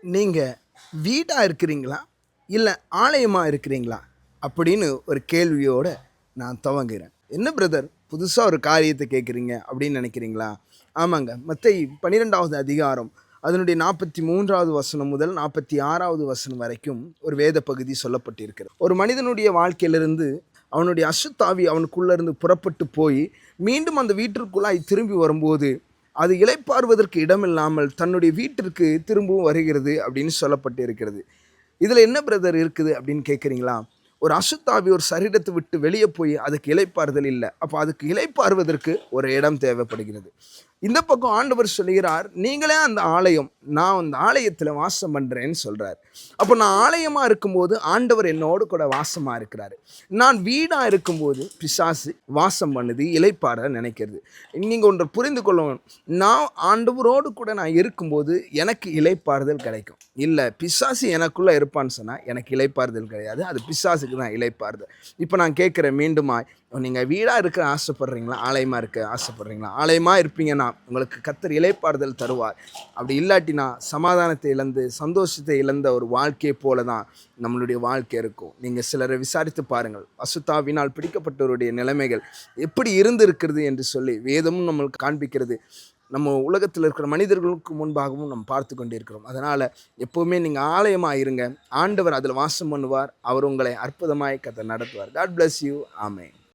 நீங்கள் வீடாக இருக்கிறீங்களா இல்லை ஆலயமாக இருக்கிறீங்களா அப்படின்னு ஒரு கேள்வியோடு நான் துவங்குகிறேன். என்ன பிரதர் புதுசாக ஒரு காரியத்தை கேட்குறீங்க அப்படின்னு நினைக்கிறீங்களா? ஆமாங்க, மத்தேயு 12வது அதிகாரம் அதனுடைய 43வது வசனம் முதல் 46வது வசனம் வரைக்கும் ஒரு வேத பகுதி சொல்லப்பட்டிருக்கிறது. ஒரு மனிதனுடைய வாழ்க்கையிலிருந்து அவனுடைய அசுத்தாவி அவனுக்குள்ளேருந்து புறப்பட்டு போய் மீண்டும் அந்த வீட்டிற்குள்ளாய் திரும்பி வரும்போது அது இளைப்பாறுவதற்கு இடமில்லாமல் தன்னுடைய வீட்டிற்கு திரும்பவும் வருகிறது அப்படின்னு சொல்லப்பட்டு இருக்கிறது. இதில் என்ன பிரதர் இருக்குது அப்படின்னு கேட்குறீங்களா? ஒரு அசுத்தாவி ஒரு சரீரத்தை விட்டு வெளியே போய் அதுக்கு இளைப்பாறுதல் இல்லை. அப்போ அதுக்கு இளைப்பாறுவதற்கு ஒரு இடம் தேவைப்படுகிறது. இந்த பக்கம் ஆண்டவர் சொல்கிறார், நீங்களே அந்த ஆலயம், நான் அந்த ஆலயத்தில் வாசம் பண்ணுறேன்னு சொல்கிறார். அப்போ நான் ஆலயமாக இருக்கும்போது ஆண்டவர் என்னோடு கூட வாசமாக இருக்கிறாரு. நான் வீடாக இருக்கும்போது பிசாசு வாசம் பண்ணுது, இளைப்பாற நினைக்கிறது. நீங்கள் ஒன்றை புரிந்து கொள்ளணும், நான் ஆண்டவரோடு கூட நான் இருக்கும்போது எனக்கு இளைப்பாறுதல் கிடைக்கும். இல்லை பிசாசு எனக்குள்ளே இருப்பான்னு சொன்னால் எனக்கு இளைப்பாறுதல் கிடையாது, அது பிசாசுக்கு தான் இளைப்பாறுதல். இப்போ நான் கேட்குறேன் மீண்டுமா, நீங்கள் வீடாக இருக்க ஆசைப்படுறீங்களா ஆலயமாக இருக்க ஆசைப்படுறீங்களா? ஆலயமாக இருப்பீங்கன்னா உங்களுக்கு கர்த்தர் இளைப்பாறுதல் தருவார். அப்படி இல்லாட்டினா சமாதானத்தை இழந்து சந்தோஷத்தை இழந்த ஒரு வாழ்க்கையை போல தான் நம்மளுடைய வாழ்க்கை இருக்கும். நீங்கள் சிலரை விசாரித்து பாருங்கள், அசுத்தாவினால் பிடிக்கப்பட்டவருடைய நிலைமைகள் எப்படி இருந்திருக்கிறது என்று சொல்லி வேதமும் நம்மளுக்கு காண்பிக்கிறது. நம்ம உலகத்தில் இருக்கிற மனிதர்களுக்கு முன்பாகவும் நம்ம பார்த்து கொண்டு இருக்கிறோம். அதனால் எப்போவுமே நீங்கள் ஆலயமாக இருங்க, ஆண்டவர் அதில் வாசம் பண்ணுவார், அவர் உங்களை அற்புதமாய் கர்த்தர் நடத்துவார். God bless you. ஆமென்.